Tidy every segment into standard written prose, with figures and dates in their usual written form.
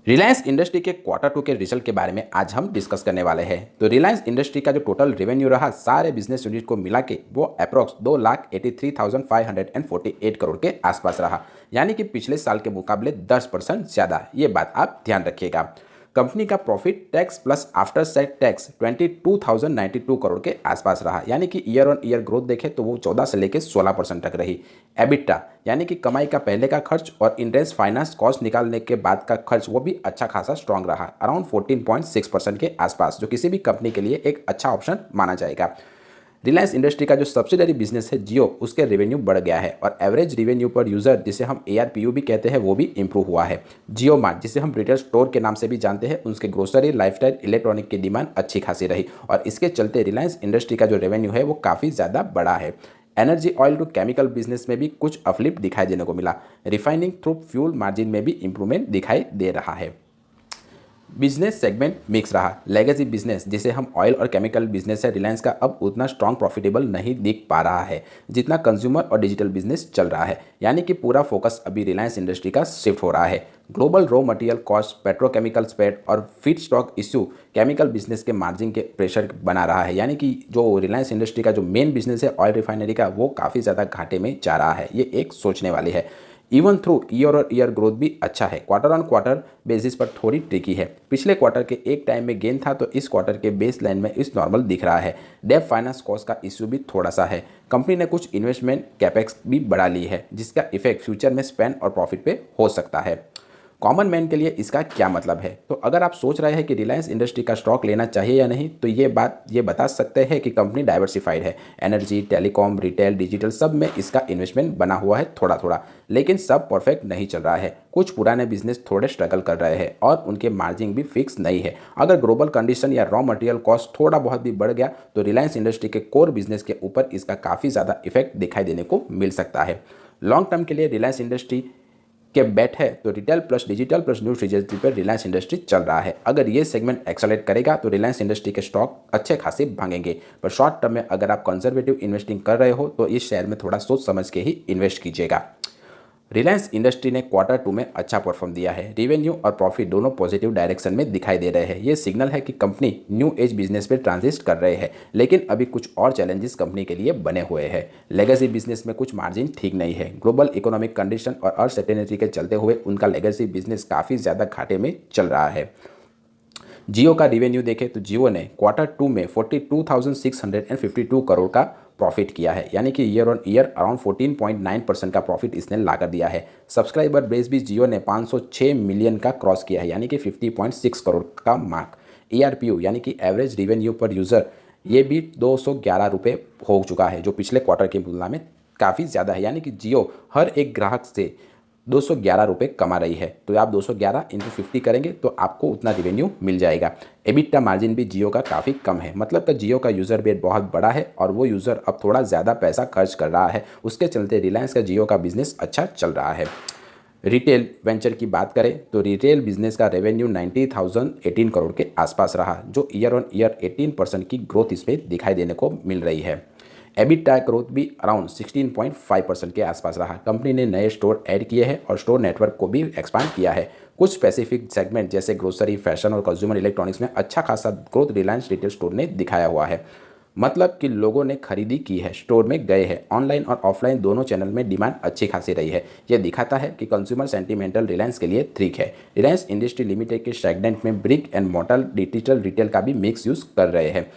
Reliance industry के quarter to के result के बारे में आज हम डिस्कस करने वाले हैं। तो रिलायंस इंडस्ट्री का जो टोटल रेवेन्यू रहा सारे बिजनेस यूनिट को मिला के वो अप्रॉक्स 2,83,548 करोड़ के आसपास रहा, यानी कि पिछले साल के मुकाबले 10% ज़्यादा। ये बात आप ध्यान रखिएगा। कंपनी का profit tax plus after tax 22,092 crore के आसपास रहा, यानी कि ईयर ऑन ईयर ग्रोथ देखें तो वो 14 से लेकर 16% तक रही। एबिटा यानी कि कमाई का पहले का खर्च और इंटरेस्ट फाइनेंस कॉस्ट निकालने के बाद का खर्च वो भी अच्छा खासा स्ट्रांग रहा, अराउंड 14.6% के आसपास, जो किसी भी कंपनी के लिए एक अच्छा ऑप्शन माना जाएगा। रिलायंस इंडस्ट्री का जो सब्सिडरी बिजनेस है जियो, उसके रेवेन्यू बढ़ गया है और एवरेज रेवेन्यू पर यूज़र जिसे हम ARPU भी कहते हैं वो भी इंप्रूव हुआ है। जियो मार्ट जिसे हम रिटेल स्टोर के नाम से भी जानते हैं, उसके ग्रोसरी लाइफस्टाइल इलेक्ट्रॉनिक की डिमांड अच्छी खासी रही और इसके चलते रिलायंस इंडस्ट्री का जो रेवेन्यू है वो काफ़ी ज़्यादा बढ़ा है। Energy oil to chemical business में भी कुछ अपलिफ्ट दिखाई देने को मिला। रिफाइनिंग थ्रू फ्यूल मार्जिन में भी इंप्रूवमेंट दिखाई दे रहा है। बिजनेस सेगमेंट मिक्स रहा। लेगेसी बिजनेस जिसे हम ऑयल और केमिकल बिजनेस है रिलायंस का, अब उतना स्ट्रॉन्ग प्रॉफिटेबल नहीं दिख पा रहा है जितना कंज्यूमर और डिजिटल बिजनेस चल रहा है, यानी कि पूरा फोकस अभी रिलायंस इंडस्ट्री का शिफ्ट हो रहा है। Global raw material cost, petrochemical spread और feed stock issue chemical business के मार्जिन के प्रेशर बना रहा है, यानी कि जो रिलायंस इंडस्ट्री का जो मेन बिजनेस है ऑयल रिफाइनरी का वो काफ़ी ज़्यादा घाटे में जा रहा है। ये एक सोचने वाली है। इवन थ्रू ईयर और ईयर ग्रोथ भी अच्छा है, क्वार्टर ऑन क्वार्टर बेसिस पर थोड़ी ट्रिकी है। पिछले क्वार्टर के एक टाइम में गेन था तो इस क्वार्टर के बेस लाइन में इस नॉर्मल दिख रहा है। डेब्ट फाइनेंस कॉस्ट का इश्यू भी थोड़ा सा है। कंपनी ने कुछ इन्वेस्टमेंट कैपेक्स भी बढ़ा ली है जिसका इफेक्ट फ्यूचर में स्पेंड और प्रॉफिट पे हो सकता है। कॉमन मैन के लिए इसका क्या मतलब है? तो अगर आप सोच रहे हैं कि रिलायंस इंडस्ट्री का स्टॉक लेना चाहिए या नहीं, तो ये बता सकते हैं कि कंपनी डाइवर्सिफाइड है। एनर्जी, टेलीकॉम, रिटेल, डिजिटल सब में इसका इन्वेस्टमेंट बना हुआ है थोड़ा थोड़ा, लेकिन सब परफेक्ट नहीं चल रहा है। कुछ पुराने बिजनेस थोड़े स्ट्रगल कर रहे हैं और उनके मार्जिन भी फिक्स नहीं है। अगर ग्लोबल कंडीशन या रॉ मटेरियल कॉस्ट थोड़ा बहुत भी बढ़ गया तो रिलायंस इंडस्ट्री के कोर बिजनेस के ऊपर इसका काफ़ी ज़्यादा इफेक्ट दिखाई देने को मिल सकता है। लॉन्ग टर्म के लिए रिलायंस इंडस्ट्री के बेट है तो retail plus digital plus new treasury पर रिलायंस इंडस्ट्री चल रहा है। अगर ये सेगमेंट एक्सेलरेट करेगा तो रिलायंस इंडस्ट्री के स्टॉक अच्छे खासे भागेंगे, पर शॉर्ट टर्म में अगर आप कंजर्वेटिव इन्वेस्टिंग कर रहे हो तो इस शेयर में थोड़ा सोच समझ के ही इन्वेस्ट कीजिएगा। रिलायंस इंडस्ट्री ने क्वार्टर टू में अच्छा परफॉर्म दिया है। रेवेन्यू और प्रॉफिट दोनों पॉजिटिव डायरेक्शन में दिखाई दे रहे हैं। ये सिग्नल है कि कंपनी न्यू एज बिजनेस पे ट्रांजिस्ट कर रहे हैं, लेकिन अभी कुछ और चैलेंजेस कंपनी के लिए बने हुए हैं। लेगेसी बिजनेस में कुछ मार्जिन ठीक नहीं है। ग्लोबल इकोनॉमिक कंडीशन और अनसर्टेनिटी के चलते हुए उनका लेगेसी बिजनेस काफ़ी ज़्यादा घाटे में चल रहा है। जियो का रिवेन्यू देखें तो जियो ने क्वार्टर टू में 42,652 करोड़ का प्रॉफिट किया है, यानी कि ईयर ऑन ईयर अराउंड 14.9% का प्रॉफिट इसने ला कर दिया है। सब्सक्राइबर बेस भी जियो ने 506 मिलियन का क्रॉस किया है, यानी कि 50.6 करोड़ का मार्क। ARPU यानी कि एवरेज रिवेन्यू पर यूज़र ये भी 211 रुपये हो चुका है, जो पिछले क्वार्टर की तुलना में काफ़ी ज़्यादा है, यानी कि जियो हर एक ग्राहक से 211 रुपये कमा रही है। तो आप 211 इंटू 50 करेंगे तो आपको उतना रिवेन्यू मिल जाएगा। एबिटा मार्जिन भी जियो का काफ़ी कम है, मतलब कि जियो का यूज़र बेस बहुत बड़ा है और वो यूज़र अब थोड़ा ज़्यादा पैसा खर्च कर रहा है। उसके चलते रिलायंस का जियो का बिजनेस अच्छा चल रहा है। रिटेल वेंचर की बात करें तो रिटेल बिजनेस का रेवेन्यू 90,018 करोड़ के आसपास रहा, जो ईयर ऑन ईयर 18% की ग्रोथ इसमें दिखाई देने को मिल रही है। एबिटा ग्रोथ भी अराउंड 16.5% के आसपास रहा। कंपनी ने नए स्टोर ऐड किए हैं और स्टोर नेटवर्क को भी एक्सपांड किया है। कुछ स्पेसिफिक सेगमेंट जैसे ग्रोसरी, फैशन और कंज्यूमर इलेक्ट्रॉनिक्स में अच्छा खासा ग्रोथ रिलायंस रिटेल स्टोर ने दिखाया हुआ है। मतलब कि लोगों ने खरीदी की है, स्टोर में गए हैं। ऑनलाइन और ऑफलाइन दोनों चैनल में डिमांड अच्छी खासी रही है। यह दिखाता है कि कंज्यूमर सेंटीमेंटल रिलायंस के लिए ठीक है। रिलायंस इंडस्ट्री लिमिटेड के सेगमेंट में brick and mortar digital retail का भी मिक्स यूज़ कर रहे हैं,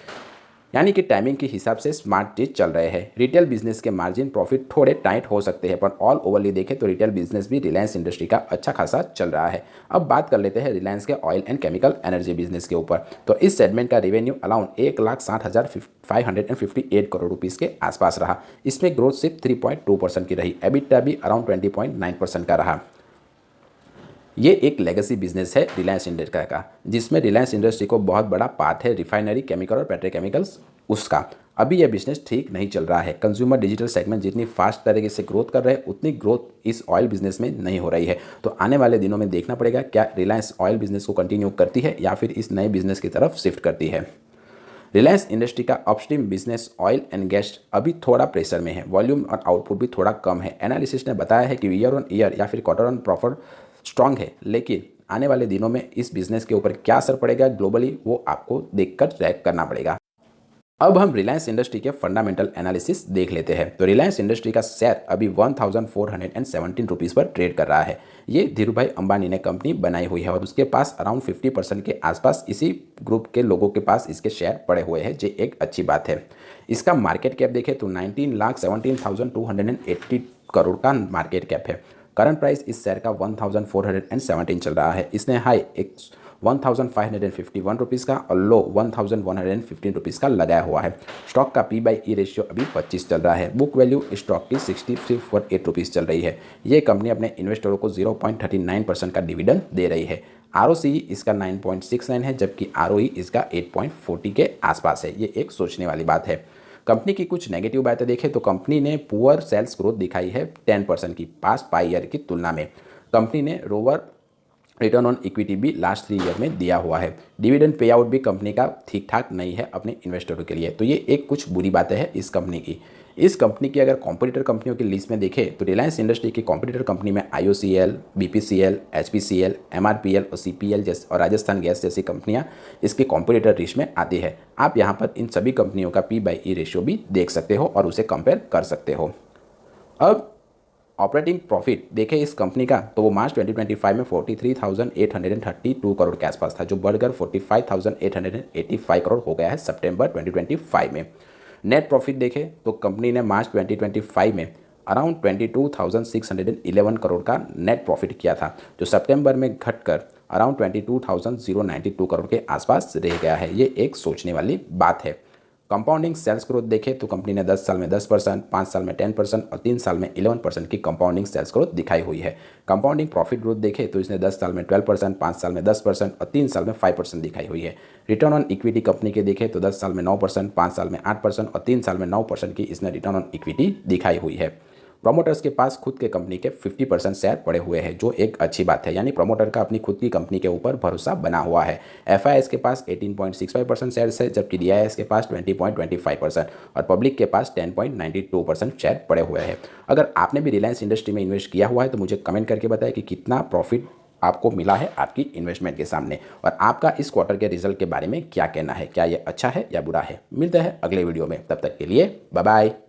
यानी कि टाइमिंग के हिसाब से स्मार्ट चीज चल रहे हैं। रिटेल बिजनेस के मार्जिन प्रॉफिट थोड़े टाइट हो सकते हैं, पर ऑल ओवरली देखें तो रिटेल बिजनेस भी रिलायंस इंडस्ट्री का अच्छा खासा चल रहा है। अब बात कर लेते हैं रिलायंस के oil and chemical energy business के ऊपर। तो इस सेगमेंट का रेवेन्यू अराउंड 1,60,558 करोड़ रुपीज़ के आसपास रहा। इसमें ग्रोथ सिर्फ 3.2% की रही। एबिटा भी अराउंड 20.9% का रहा। ये एक लेगेसी बिजनेस है रिलायंस इंडस्ट्री का, जिसमें रिलायंस इंडस्ट्री को बहुत बड़ा पार्ट है रिफाइनरी, केमिकल और पेट्रोकेमिकल्स उसका। अभी यह बिजनेस ठीक नहीं चल रहा है। कंज्यूमर डिजिटल सेगमेंट जितनी फास्ट तरीके से ग्रोथ कर रहे हैं उतनी ग्रोथ इस ऑयल बिजनेस में नहीं हो रही है। तो आने वाले दिनों में देखना पड़ेगा क्या रिलायंस ऑयल बिजनेस को कंटिन्यू करती है या फिर इस नए बिजनेस की तरफ शिफ्ट करती है। रिलायंस इंडस्ट्री का upstream business oil and gas अभी थोड़ा प्रेशर में है। वॉल्यूम और आउटपुट भी थोड़ा कम है। एनालिसिस ने बताया है कि ईयर ऑन ईयर या फिर क्वार्टर ऑन प्रॉफिट स्ट्रांग है, लेकिन आने वाले दिनों में इस बिजनेस के ऊपर क्या असर पड़ेगा ग्लोबली, वो आपको देखकर ट्रैक करना पड़ेगा। अब हम रिलायंस इंडस्ट्री के फंडामेंटल एनालिसिस देख लेते हैं। तो रिलायंस इंडस्ट्री का शेयर अभी 1417 रुपीज़ पर ट्रेड कर रहा है। ये धीरू भाई अंबानी ने कंपनी बनाई हुई है और उसके पास अराउंड 50% के आसपास इसी ग्रुप के लोगों के पास इसके शेयर पड़े हुए हैं, जो एक अच्छी बात है। इसका मार्केट कैप देखें तो 19,17,280 करोड़ का मार्केट कैप है। करंट प्राइस इस शेयर का 1417 चल रहा है। इसने हाई 1551 रुपीज़ का और लो 1115 रुपीज़ का लगाया हुआ है। स्टॉक का P/E रेशियो अभी 25 चल रहा है। बुक वैल्यू स्टॉक की 6348 रुपीज़ चल रही है। ये कंपनी अपने इन्वेस्टरों को 0.39% का डिविडेंड दे रही है। ROCE इसका 9.69 है, जबकि ROE इसका 8.40 के आसपास है। ये एक सोचने वाली बात है। कंपनी की कुछ नेगेटिव बातें देखें तो कंपनी ने पुअर सेल्स ग्रोथ दिखाई है 10% की पास पाई ईयर की तुलना में। कंपनी ने रोवर रिटर्न ऑन इक्विटी भी लास्ट 3 ईयर में दिया हुआ है। डिविडेंड पे आउट भी कंपनी का ठीक ठाक नहीं है अपने इन्वेस्टरों के लिए। तो ये एक कुछ बुरी बातें हैं इस कंपनी की। इस कंपनी की अगर कॉम्पिटिटर कंपनियों की लिस्ट में देखें तो रिलायंस इंडस्ट्री की कॉम्पिटिटर कंपनी में IOCL, BPCL, HPCL, MRPL और CPL जैसे और राजस्थान गैस जैसी कंपनियां इसके कॉम्पिटिटर लिस्ट में आती है। आप यहाँ पर इन सभी कंपनियों का P/E रेशियो भी देख सकते हो और उसे कंपेयर कर सकते हो। अब ऑपरेटिंग प्रॉफिट देखें इस कंपनी का तो वो मार्च 2025 में 43,832 करोड़ के आसपास था, जो बढ़कर 45,885 करोड़ हो गया है सितंबर 2025 में। नेट प्रॉफिट देखें तो कंपनी ने मार्च 2025 में अराउंड 22,611 करोड़ का नेट प्रॉफिट किया था, जो सितंबर में घटकर अराउंड 22,092 करोड़ के आसपास रह गया है। ये एक सोचने वाली बात है। कंपाउंडिंग सेल्स ग्रोथ देखें तो कंपनी ने 10 साल में 10%, 5 साल में 10% और 3 साल में 11% की कंपाउंडिंग सेल्स ग्रोथ दिखाई हुई है। कंपाउंडिंग प्रॉफिट ग्रोथ देखें तो इसने 10 साल में 12%, 5 साल में 10% और 3 साल में 5% दिखाई हुई है। रिटर्न ऑन इक्विटी कंपनी के देखें तो 10 साल में 9%, 5 साल में 8% और 3 साल में 9% की इसने रिटर्न ऑन इक्विटी दिखाई हुई है। प्रोमोटर्स के पास खुद के कंपनी के 50% शेयर पड़े हुए हैं, जो एक अच्छी बात है। यानी प्रोमोटर का अपनी खुद की कंपनी के ऊपर भरोसा बना हुआ है। FIS के पास 18.65% शेयर्स है, जबकि DIS के पास 20.25% और पब्लिक के पास 10.92% शेयर पड़े हुए हैं। अगर आपने भी रिलायंस इंडस्ट्री में इन्वेस्ट किया हुआ है तो मुझे कमेंट करके बताएं कि कितना प्रॉफिट आपको मिला है आपकी इन्वेस्टमेंट के सामने, और आपका इस क्वार्टर के रिजल्ट के बारे में क्या कहना है। क्या ये अच्छा है या बुरा है। मिलते हैं अगले वीडियो में, तब तक के लिए बाय बाय।